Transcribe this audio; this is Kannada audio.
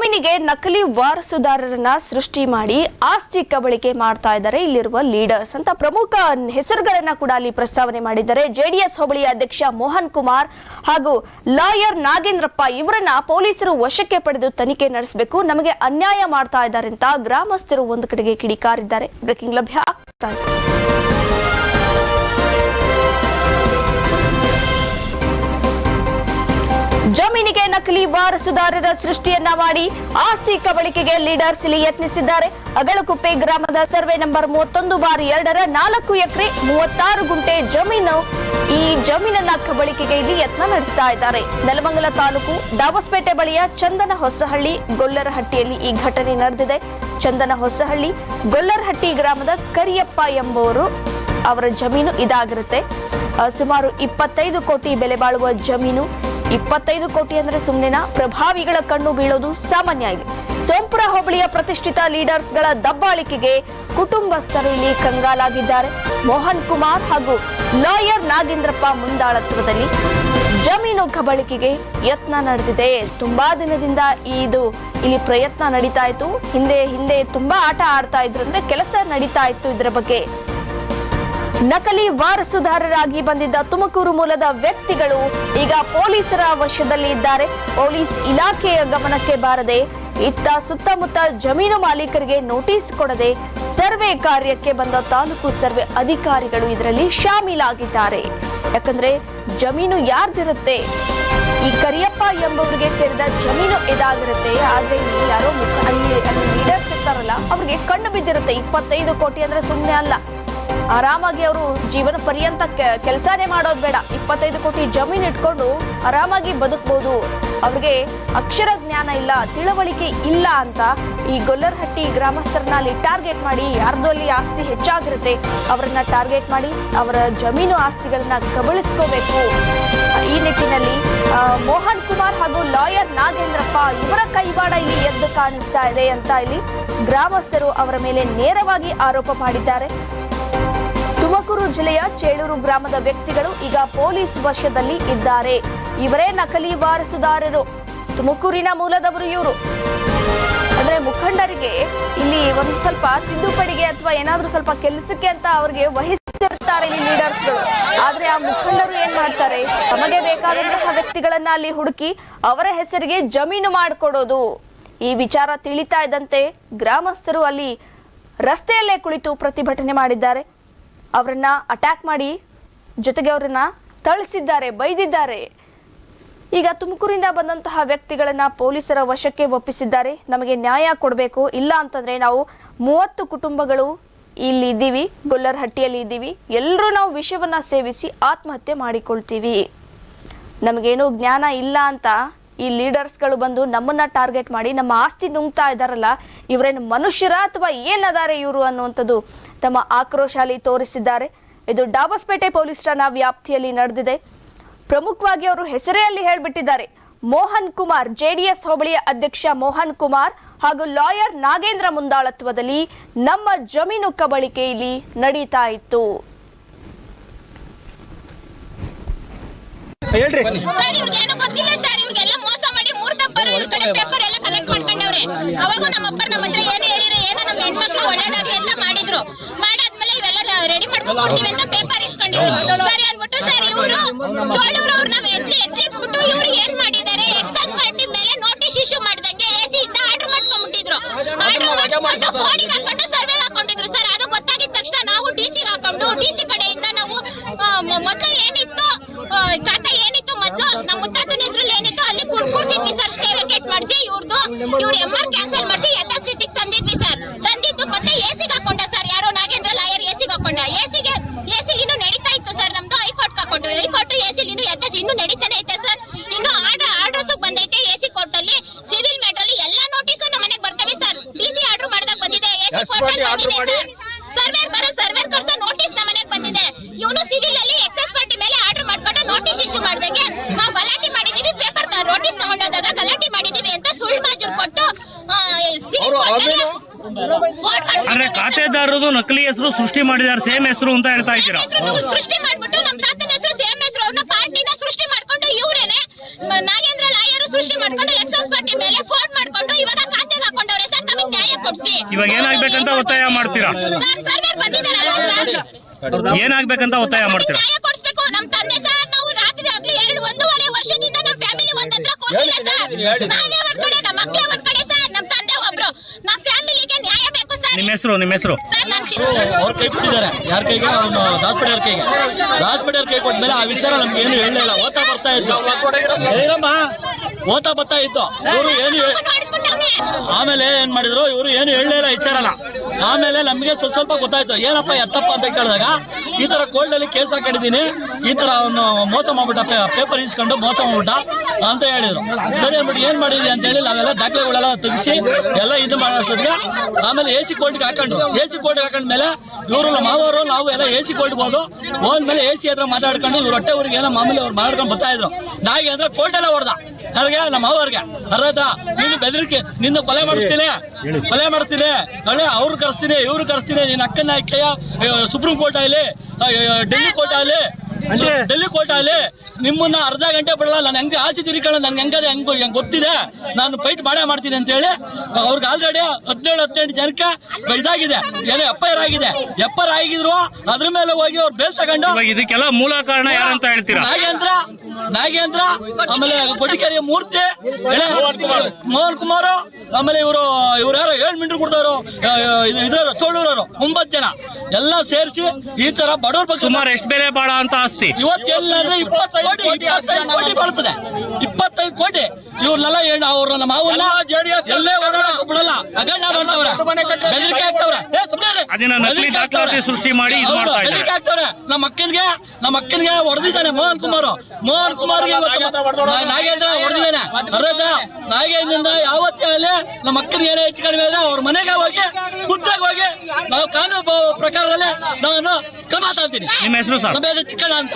ಜಮೀನಿಗೆ ನಕಲಿ ವಾರಸುದಾರರನ್ನ ಸೃಷ್ಟಿ ಮಾಡಿ ಆಸ್ತಿ ಕಬಳಿಕೆ ಮಾಡ್ತಾ ಇದ್ದಾರೆ ಇಲ್ಲಿರುವ ಲೀಡರ್ಸ್ ಅಂತ ಪ್ರಮುಖ ಹೆಸರುಗಳನ್ನ ಕೂಡ ಅಲ್ಲಿ ಪ್ರಸ್ತಾವನೆ ಮಾಡಿದ್ದಾರೆ. ಜೆಡಿಎಸ್ ಹೋಬಳಿಯ ಅಧ್ಯಕ್ಷ ಮೋಹನ್ ಕುಮಾರ್ ಹಾಗೂ ಲಾಯರ್ ನಾಗೇಂದ್ರಪ್ಪ ಇವರನ್ನ ಪೊಲೀಸರು ವಶಕ್ಕೆ ಪಡೆದು ತನಿಖೆ ನಡೆಸಬೇಕು, ನಮಗೆ ಅನ್ಯಾಯ ಮಾಡ್ತಾ ಇದ್ದಾರೆ ಅಂತ ಗ್ರಾಮಸ್ಥರು ಒಂದು ಕಡೆಗೆ ಕಿಡಿಕಾರಿದ್ದಾರೆ. ಬ್ರೇಕಿಂಗ್ ಲಭ್ಯ ಆಗ್ತಾ ಇದೆ. ಜಮೀನಿಗೆ ನಕಲಿ ವಾರಸುದಾರರ ಸೃಷ್ಟಿಯನ್ನ ಮಾಡಿ ಆಸ್ತಿ ಕಬಳಿಕೆಗೆ ಲೀಡರ್ಸ್ ಇಲ್ಲಿ ಯತ್ನಿಸಿದ್ದಾರೆ. ಅಗಳಕುಪ್ಪೆ ಗ್ರಾಮದ ಸರ್ವೆ ನಂಬರ್ 31/2ರ 4 ಎಕರೆ 36 ಗುಂಟೆ ಜಮೀನು, ಈ ಜಮೀನನ್ನ ಕಬಳಿಕೆಗೆ ಇಲ್ಲಿ ಯತ್ನ ನಡೆಸ್ತಾ ಇದ್ದಾರೆ. ನೆಲಮಂಗಲ ತಾಲೂಕು ಡಾಬಸ್ಪೇಟೆ ಬಳಿಯ ಚಂದನ ಹೊಸಹಳ್ಳಿ ಗೊಲ್ಲರಹಟ್ಟಿಯಲ್ಲಿ ಈ ಘಟನೆ ನಡೆದಿದೆ. ಚಂದನ ಹೊಸಹಳ್ಳಿ ಗೊಲ್ಲರಹಟ್ಟಿ ಗ್ರಾಮದ ಕರಿಯಪ್ಪ ಎಂಬುವರು ಅವರ ಜಮೀನು ಇದಾಗಿರುತ್ತೆ. ಸುಮಾರು 25 ಕೋಟಿ ಬೆಲೆ ಬಾಳುವ ಜಮೀನು. 25 ಕೋಟಿ ಅಂದ್ರೆ ಸುಮ್ಮನೆನಾ? ಪ್ರಭಾವಿಗಳ ಕಣ್ಣು ಬೀಳೋದು ಸಾಮಾನ್ಯ ಇದೆ. ಸೋಂಪುರ ಹೋಬಳಿಯ ಪ್ರತಿಷ್ಠಿತ ಲೀಡರ್ಸ್ ಗಳ ದಬ್ಬಾಳಿಕೆಗೆ ಕುಟುಂಬಸ್ಥರು ಇಲ್ಲಿ ಕಂಗಾಲಾಗಿದ್ದಾರೆ. ಮೋಹನ್ ಕುಮಾರ್ ಹಾಗೂ ಲಾಯರ್ ನಾಗೇಂದ್ರಪ್ಪ ಮುಂದಾಳತ್ವದಲ್ಲಿ ಜಮೀನು ಕಬಳಿಕೆಗೆ ಯತ್ನ ನಡೆದಿದೆ. ತುಂಬಾ ದಿನದಿಂದ ಇಲ್ಲಿ ಪ್ರಯತ್ನ ನಡೀತಾ ಇತ್ತು. ಹಿಂದೆ ತುಂಬಾ ಆಟ ಆಡ್ತಾ ಇದ್ರು, ಅಂದ್ರೆ ಕೆಲಸ ನಡೀತಾ ಇತ್ತು ಇದರ ಬಗ್ಗೆ. ನಕಲಿ ವಾರಸುದಾರರಾಗಿ ಬಂದಿದ್ದ ತುಮಕೂರು ಮೂಲದ ವ್ಯಕ್ತಿಗಳು ಈಗ ಪೊಲೀಸರ ವಶದಲ್ಲಿ ಇದ್ದಾರೆ. ಪೊಲೀಸ್ ಇಲಾಖೆಯ ಗಮನಕ್ಕೆ ಬಾರದೆ ಇತ್ತ ಸುತ್ತಮುತ್ತ ಜಮೀನು ಮಾಲೀಕರಿಗೆ ನೋಟಿಸ್ ಕೊಡದೆ ಸರ್ವೆ ಕಾರ್ಯಕ್ಕೆ ಬಂದ ತಾಲೂಕು ಸರ್ವೆ ಅಧಿಕಾರಿಗಳು ಇದರಲ್ಲಿ ಶಾಮೀಲಾಗಿದ್ದಾರೆ. ಯಾಕಂದ್ರೆ ಜಮೀನು ಯಾರ್ದಿರುತ್ತೆ? ಈ ಕರಿಯಪ್ಪ ಎಂಬುವರಿಗೆ ಸೇರಿದ ಜಮೀನು ಇದಾಗಿರುತ್ತೆ. ಆದ್ರೆ ಇಲ್ಲಿ ಯಾರೋ ಅಲ್ಲಿ ಲೀಡರ್ಸ್ ಇರ್ತಾರಲ್ಲ, ಅವ್ರಿಗೆ ಕಣ್ಣು ಬಿದ್ದಿರುತ್ತೆ. 25 ಕೋಟಿ ಅಂದ್ರೆ ಸುಮ್ಮನೆ ಅಲ್ಲ. ಆರಾಮಾಗಿ ಅವರು ಜೀವನ ಪರ್ಯಂತ ಕೆಲಸನೇ ಮಾಡೋದು ಬೇಡ, 25 ಕೋಟಿ ಜಮೀನು ಇಟ್ಕೊಂಡು ಆರಾಮಾಗಿ ಬದುಕಬಹುದು. ಅವ್ರಿಗೆ ಅಕ್ಷರ ಜ್ಞಾನ ಇಲ್ಲ, ತಿಳುವಳಿಕೆ ಇಲ್ಲ ಅಂತ ಈ ಗೊಲ್ಲರಹಟ್ಟಿ ಗ್ರಾಮಸ್ಥರನ್ನ ಅಲ್ಲಿ ಟಾರ್ಗೆಟ್ ಮಾಡಿ, ಯಾರ್ದು ಅಲ್ಲಿ ಆಸ್ತಿ ಹೆಚ್ಚಾಗಿರುತ್ತೆ ಅವರನ್ನ ಟಾರ್ಗೆಟ್ ಮಾಡಿ ಅವರ ಜಮೀನು ಆಸ್ತಿಗಳನ್ನ ಕಬಳಿಸ್ಕೋಬೇಕು. ಈ ನಿಟ್ಟಿನಲ್ಲಿ ಮೋಹನ್ ಕುಮಾರ್ ಹಾಗೂ ಲಾಯರ್ ನಾಗೇಂದ್ರಪ್ಪ ಇವರ ಕೈವಾಡ ಇಲ್ಲಿ ಎದ್ದು ಕಾಣಿಸ್ತಾ ಇದೆ ಅಂತ ಇಲ್ಲಿ ಗ್ರಾಮಸ್ಥರು ಅವರ ಮೇಲೆ ನೇರವಾಗಿ ಆರೋಪ ಮಾಡಿದ್ದಾರೆ. ತುಮಕೂರು ಜಿಲ್ಲೆಯ ಚೇಳೂರು ಗ್ರಾಮದ ವ್ಯಕ್ತಿಗಳು ಈಗ ಪೊಲೀಸ್ ವಶದಲ್ಲಿ ಇದ್ದಾರೆ. ಇವರೇ ನಕಲಿ ವಾರಸುದಾರರು, ತುಮಕೂರಿನ ಮೂಲದವರು ಇವರು. ಅಂದ್ರೆ ಮುಖಂಡರಿಗೆ ಇಲ್ಲಿ ಒಂದು ಸ್ವಲ್ಪ ತಿದ್ದುಪಡಿಗೆ ಅಥವಾ ಏನಾದ್ರೂ ಸ್ವಲ್ಪ ಕೆಲಸಕ್ಕೆ ಅಂತ ಅವ್ರಿಗೆ ವಹಿಸಿರ್ತಾರೆ ಇಲ್ಲಿ ಲೀಡರ್ಸ್ಗಳು. ಆದ್ರೆ ಆ ಮುಖಂಡರು ಏನ್ ಮಾಡ್ತಾರೆ, ತಮಗೆ ಬೇಕಾದಂತಹ ವ್ಯಕ್ತಿಗಳನ್ನ ಅಲ್ಲಿ ಹುಡುಕಿ ಅವರ ಹೆಸರಿಗೆ ಜಮೀನು ಮಾಡಿಕೊಡೋದು. ಈ ವಿಚಾರ ತಿಳಿತಾ ಇದ್ದಂತೆ ಗ್ರಾಮಸ್ಥರು ಅಲ್ಲಿ ರಸ್ತೆಯಲ್ಲೇ ಕುಳಿತು ಪ್ರತಿಭಟನೆ ಮಾಡಿದ್ದಾರೆ. ಅವರನ್ನ ಅಟ್ಯಾಕ್ ಮಾಡಿ ಜೊತೆಗೆ ಅವರನ್ನ ಥಳಿಸಿದ್ದಾರೆ, ಬೈದಿದ್ದಾರೆ. ಈಗ ತುಮಕೂರಿಂದ ಬಂದಂತಹ ವ್ಯಕ್ತಿಗಳನ್ನ ಪೊಲೀಸರ ವಶಕ್ಕೆ ಒಪ್ಪಿಸಿದ್ದಾರೆ. ನಮಗೆ ನ್ಯಾಯ ಕೊಡಬೇಕು, ಇಲ್ಲ ಅಂತಂದ್ರೆ ನಾವು 30 ಕುಟುಂಬಗಳು ಇಲ್ಲಿ ಇದ್ದೀವಿ, ಗೊಲ್ಲರಹಟ್ಟಿಯಲ್ಲಿ ಇದ್ದೀವಿ, ಎಲ್ಲರೂ ನಾವು ವಿಷವನ್ನ ಸೇವಿಸಿ ಆತ್ಮಹತ್ಯೆ ಮಾಡಿಕೊಳ್ತೀವಿ. ನಮಗೇನು ಜ್ಞಾನ ಇಲ್ಲ ಅಂತ ಈ ಲೀಡರ್ಸ್ಗಳು ಬಂದು ನಮ್ಮನ್ನ ಟಾರ್ಗೆಟ್ ಮಾಡಿ ನಮ್ಮ ಆಸ್ತಿ ನುಂಗ್ತಾ ಇದ್ದಾರಲ್ಲ, ಇವರೇನು ಮನುಷ್ಯರ ಅಥವಾ ಏನದಾರೆ ಇವರು ಅನ್ನುವಂಥದ್ದು ತಮ್ಮ ಆಕ್ರೋಶ ಅಲ್ಲಿ ತೋರಿಸಿದ್ದಾರೆ. ಇದು ಡಾಬಸ್ಪೇಟೆ ಪೊಲೀಸ್ ಠಾಣಾ ವ್ಯಾಪ್ತಿಯಲ್ಲಿ ನಡೆದಿದೆ. ಪ್ರಮುಖವಾಗಿ ಅವರು ಹೆಸರೇ ಅಲ್ಲಿ ಹೇಳ್ಬಿಟ್ಟಿದ್ದಾರೆ. ಮೋಹನ್ ಕುಮಾರ್, ಜೆಡಿಎಸ್ ಹೋಬಳಿಯ ಅಧ್ಯಕ್ಷ ಮೋಹನ್ ಕುಮಾರ್ ಹಾಗೂ ಲಾಯರ್ ನಾಗೇಂದ್ರ ಮುಂದಾಳತ್ವದಲ್ಲಿ ನಮ್ಮ ಜಮೀನು ಕಬಳಿಕೆ ಇಲ್ಲಿ ನಡೀತಾ ಇತ್ತು. ಅವಾಗ ನಮ್ಮ ಅಪ್ಪ ನಮ್ಮ ಹತ್ರ ಏನು ಹೇಳಿದ್ರೆ ಏನೋ ನಮ್ಮ ಹೆಣ್ಮಕ್ಳು ಒಳ್ಳೇದಾಗಿ ಎಲ್ಲ ಮಾಡಿದ್ರು. ಮಾಡಾದ್ಮೇಲೆ ಇವೆಲ್ಲ ರೆಡಿ ಮಾಡ್ಕೊಂಡು ಕೊಡ್ತೀವಿ ಅಂತ ಪೇಪರ್ ಇಸ್ಕೊಂಡಿದ್ರು. ಸರಿ ಅನ್ಬಿಟ್ಟು ಸರ್ ಇವರು ಚೋಳೂರು ಅವ್ರು ನಾವು ಎತ್ತಿಬಿಟ್ಟು ಇವ್ರು ಏನ್ ಮಾಡಿದ್ದಾರೆ, ಎಕ್ಸೈಸ್ ಪಾರ್ಟಿ ಮೇಲೆ ನೋಟಿಸ್ ಇಶ್ಯೂ ಮಾಡ್ದಂಗೆ AC ಇಂದ ಆರ್ಡರ್ ಮಾಡ್ಕೊಂಡ್ಬಿಟ್ಟಿದ್ರು. ಆರ್ಡರ್ ಮಾಡ್ಕೊಂಡು ಫೋನಿಗೆ ಹಾಕೊಂಡು ಸರ್ವೆ ಹಾಕೊಂಡಿದ್ರು ಸರ್. ಅದು ಗೊತ್ತಾಗಿದ ತಕ್ಷಣ ನಾವು DC ಹಾಕೊಂಡು DC ಕಡೆಯಿಂದ ನಾವು ಮೊದಲು ಏನಿತ್ತು ಖಾತೆ ಏನಿತ್ತು ಮೊದಲು ನಮ್ಮ ಮುತ್ತಾತನ ಹೆಸರಲ್ಲಿ ಏನಿತ್ತು ಅಲ್ಲಿ ಕೂರ್ಸಿದ್ವಿ ಸರ್. ಸ್ಟೇ ವೇಕೆಟ್ ಮಾಡಿಸಿ ಇವ್ರು MR ಕ್ಯಾನ್ಸಲ್ ಮಾಡಿಸಿ ಯಥಾಸ್ಥಿತಿಗೆ ತಂದಿದ್ವಿ ಸರ್. ತಂದಿದ್ದು ಮತ್ತೆ AC ಹಾಕೊಂಡ ಸರ್. ಯಾರೋ ನಾಗೇಂದ್ರ ಲಾಯರ್ AC ಹಾಕೊಂಡ. AC ಇನ್ನೂ ನಡೀತಾ ಇತ್ತು ಸರ್. ನಮ್ದು ಹೈಕೋರ್ಟ್ ಹಾಕೊಂಡು ಹೈಕೋರ್ಟ್ AC ಇನ್ನೂ ನಡೀತಾನೆ ಐತೆ ಸರ್. ಇನ್ನು ಆರ್ಡರ್ಸ್ ಬಂದೈತೆ AC ಕೋರ್ಟ್ ಅಲ್ಲಿ. ಸಿವಿಲ್ ಮ್ಯಾಟರ್ ಅಲ್ಲಿ ಎಲ್ಲಾ ನೋಟಿಸ್ ನಮ್ಮ ಮನೆಗೆ ಬರ್ತವೆ ಸರ್. DC ಆರ್ಡರ್ ಮಾಡಿದಾಗ ಬಂದಿದೆ, AC ಕೋರ್ಟ್ ಅಲ್ಲಿ ಬಂದಿದೆ ಸರ್. ಸರ್ವೇರ್ ಕರ್ಸ ನೋಟಿಸ್ ನಮ್ಮ ಮನೆಗೆ ಬಂದಿದೆ. ಇವನು ಸಿವಿಲ್ ಅಲ್ಲಿ ಎಕ್ಸೈಸ್ ಪಾರ್ಟಿ ಮೇಲೆ ಆರ್ಡರ್ ಮಾಡ್ಕೊಂಡು ನೋಟಿಸ್ ಇಶ್ಯೂ ಮಾಡ್ದಂಗೆ ನಾವು ಗಲಾಟೆ ಮಾಡಿದೀವಿ, ಪೇಪರ್ ನೋಟಿಸ್ ತಗೊಂಡೋದಾಗ ಗಲಾಟೆ ಮಾಡಿದೀವಿ ಅಂತ ಸುಳ್ಳು ಮಾಜೂರು ಕೊಟ್ಟು ಅಂದ್ರೆ ಖಾತೆದಾರರು ನಕಲಿ ಹೆಸರು ಸೃಷ್ಟಿ ಮಾಡಿದ್ದಾರೆ, ಸೇಮ್ ಹೆಸರು ಅಂತ ಹೇಳ್ತಾ ಇದ್ದೀರಾ? ಸೃಷ್ಟಿ ಮಾಡ್ಬಿಟ್ಟು ನಮ್ಮ ತಾತನ ಹೆಸರು ಸೇಮ್ ಹೆಸರು ಅವ್ರನ್ನ ಪಾರ್ಟಿನ ಸೃಷ್ಟಿ ಮಾಡ್ಕೊಂಡು ಇವರೇನೆ ನಾಗೇಂದ್ರ ಲಾಯರ್ ಸೃಷ್ಟಿ ಮಾಡ್ಕೊಂಡು ಎಕ್ಸೈಸ್ ಪಾರ್ಟಿ ಮೇಲೆ ಫೋನ್ ಮಾಡ್ಕೊಂಡು ಇವಾಗ ಕೊಡ್ಸಿ. ಇವಾಗ ಏನಾಗ್ಬೇಕಂತ ಒತ್ತಾಯ ಮಾಡ್ತೀರಾ? ಸರ್ ಸರ್ವೇರ್ ಬಂದಿದ್ದಾರಲ್ವಾ ಸರ್? ಏನಾಗ್ಬೇಕಂತ ಒತ್ತಾಯ ಮಾಡ್ತೀರಾ? ನ್ಯಾಯ ಕೊಡ್ಸ್ಬೇಕು. ನಮ್ ತಂದೆ ಸರ್ ನಾವು ರಾತ್ರಿ ಆಗ್ಲಿ 1.5 ವರ್ಷದಿಂದ ನಮ್ ಫ್ಯಾಮಿಲಿ ಒಂದ್ ಹತ್ರ ಕೂತಿಲ್ಲ ಸರ್. ನಾನೇ ಒಂದ್ ಕಡೆ, ನಮ್ಮ ಮಕ್ಕಳೇ ಒಂದ್ ಕಡೆ ಸರ್. ನಮ್ ತಂದೆ ಒಬ್ರು. ನಮ್ ಫ್ಯಾಮಿಲಿಗೆ ನ್ಯಾಯ ಬೇಕು ಸರ್. ನಿಮ್ಮ ಹೆಸರು? ಸರ್ ನನ್ ಅವ್ರ ಕೈ ಕೊಟ್ಟಿದ್ದಾರೆ. ಯಾರ ಕೈಗೆ? ಅವನು ಹಾಸ್ಪಿಟಲ್ ಕೈಗೆ. ಹಾಸ್ಪಿಟಲ್ ಕೈ ಕೊಟ್ಮೇಲೆ ಆ ವಿಚಾರ ನಮ್ಗೆ ಏನು ಹೇಳಲಿಲ್ಲ. ಓದ್ತಾ ಬರ್ತಾ ಇತ್ತು, ಓದ್ತಾ ಬರ್ತಾ ಇತ್ತು. ಇವರು ಏನು ಆಮೇಲೆ ಏನ್ ಮಾಡಿದ್ರು, ಇವರು ಏನು ಹೇಳಲಿಲ್ಲ ವಿಚಾರನ. ಆಮೇಲೆ ನಮ್ಗೆ ಸ್ವಲ್ಪ ಗೊತ್ತಾಯ್ತು. ಏನಪ್ಪ ಎತ್ತಪ್ಪ ಅಂತ ಕೇಳಿದಾಗ ಈ ತರ ಕೋರ್ಟ್ ಅಲ್ಲಿ ಕೇಸ್ ಹಾಕೊಂಡಿದ್ದೀನಿ, ಈ ತರ ಅವನು ಮೋಸ ಮಾಡ್ಬಿಟ್ಟ, ಪೇಪರ್ ಇಸ್ಕೊಂಡು ಮೋಸ ಮಾಡ್ಬಿಟ್ಟ ಅಂತ ಹೇಳಿದ್ರು. ಸರಿ ಅಂದ್ಬಿಟ್ಟು ಏನ್ ಮಾಡಿದ್ವಿ ಅಂತ ಹೇಳಿ ನಾವೆಲ್ಲ ದಾಖಲೆಗಳೆಲ್ಲ ತೆಗಿಸಿ ಎಲ್ಲ ಇದು ಮಾಡೋಷ್ಟೊತ್ತಿಗೆ ಆಮೇಲೆ AC ಕೋರ್ಟ್ಗೆ ಹಾಕೊಂಡ್ಮೇಲೆ ಇವರು ಮಾವರು ನಾವು ಎಲ್ಲ AC ಕೋರ್ಟ್ಗೆ ಹೋದ್ಮೇಲೆ AC ಹತ್ರ ಮಾತಾಡ್ಕೊಂಡು ಇವ್ರ ಹೊಟ್ಟೆ ಊರಿಗೆ ಏನೋ ಮಾಮೂಲಿ ಅವ್ರು ಮಾತಾಡ್ಕೊಂಡು ಬರ್ತಾ ಇದ್ರು. ನಾಯಿ ಅಂದ್ರೆ ಕೋರ್ಟ್ ಎಲ್ಲ ಹೊಡೆದ ಅವ್ರಿಗೆ, ನಮ್ಮ ಮಾವರ್ಗೆ ಅರ್ಧ ನೀನು ಬೆದರಿಕೆ, ನಿನ್ನ ಕೊಲೆ ಮಾಡಿಸ್ತೀನಿ, ಅವ್ರು ಕರೆಸ್ತೀನಿ, ಇವ್ರು ಕರೆಸ್ತೀನಿ, ನಿನ್ನ ಅಕ್ಕನ ಅಕ್ಕೆಯ ಸುಪ್ರೀಂ ಕೋರ್ಟ್ ಆಗಲಿ, ಡೆಲ್ಲಿ ಕೋರ್ಟ್ ಆಗಲಿ ನಿಮ್ಮನ್ನ ಅರ್ಧ ಗಂಟೆ ಬಿಡಲ್ಲ. ನಾನು ಹೆಂಗೆ ಆಸೆ ತಿರ್ಕೊಂಡು ನನ್ಗೆ ಹೆಂಗೆ ಗೊತ್ತಿದೆ, ನಾನು ಫೈಟ್ ಮಾಡೇ ಮಾಡ್ತೀನಿ ಅಂತ ಹೇಳಿ ಅವ್ರಿಗೆ ಆಲ್ರೆಡಿ 17 ಜನಕ್ಕೆ ಇದಾಗಿದೆ, ಏನೋ FIR ಆಗಿದೆ. FIR ಆಗಿದ್ರು ಅದ್ರ ಮೇಲೆ ಹೋಗಿ ಅವ್ರು ಬೇಲ್ ತಗೊಂಡು ಇದಕ್ಕೆಲ್ಲ ಮೂಲ ಕಾರಣ ಯಾರಂತ ಹೇಳ್ತೀರಾ? ನಾಗೇಂದ್ರ ಆಮೇಲೆ ಕೊಟ್ಟಿಕೆರೆಯ ಮೂರ್ತಿ, ಮೋಹನ್ ಕುಮಾರ್, ಆಮೇಲೆ ಇವರು ಯಾರು 7 ಮೀಟರ್ ಕೊಡ್ದವರು ಇದ್ರವರು ಚೋಳೂರವರು 9 ಜನ ಎಲ್ಲ ಸೇರಿಸಿ ಈ ತರ ಬಡವ್ರ ಬಗ್ಗೆ ಸುಮಾರು ಎಷ್ಟು ಬೆಲೆ ಬಾಳ ಅಂತ ಆಸ್ತಿ ಇವತ್ತೆಲ್ಲ 25 ಕೋಟಿ ಬರ್ತದೆ. 25 ಕೋಟಿ ಇವ್ರನ್ನೆಲ್ಲ ಅವ್ರನ್ನ ಮಾವನ್ನ ಎಲ್ಲೇ ಬಿಡಲ್ಲ, ಅಗಣ್ಯ ಮಾಡ್ತಾವ್ರೆ, ಬೆದರಿಕೆ ಆಗ್ತಾವ್ರೆ. ಅದನ್ನ ನಕಲಿ ದಾಖಲಾತಿ ಸೃಷ್ಟಿ ಮಾಡಿ ಇದು ಮಾಡ್ತಾ ಇದ್ದಾರೆ. ಬೆದರಿಕೆ ಆಗ್ತಾವ್ರೆ. ನಮ್ಮ ಅಕ್ಕನಿಗೆ ಹೊಡೆದಿದ್ದಾನೆ ಮೋಹನ್ ಕುಮಾರ್ಗೆ ನಾಗೇಂದ್ರ ಹೊಡೆದಿದ್ದಾನೆ. ನಾಗೇಂದ್ರಿಂದ ಯಾವತ್ತೇ ಅಲ್ಲಿ ನಮ್ಮ ಅಕ್ಕನಿಗೆ ಏನೇ ಹೆಚ್ಚು ಕಡಿಮೆ ಇದ್ರೆ ಅವ್ರ ಮನೆಗೆ ಹೋಗಿ ಖುದ್ದಾಗಿ ಹೋಗಿ ನಾವು ಕಾನೂನು ಪ್ರಕಾರದಲ್ಲಿ ನಾನು ಕ್ರಮ ತಗೊಳ್ತೀನಿ. ನಿಮ್ಮ ಹೆಸರು ಸರ್? ಚಿಕ್ಕಣ್ಣ ಅಂತ.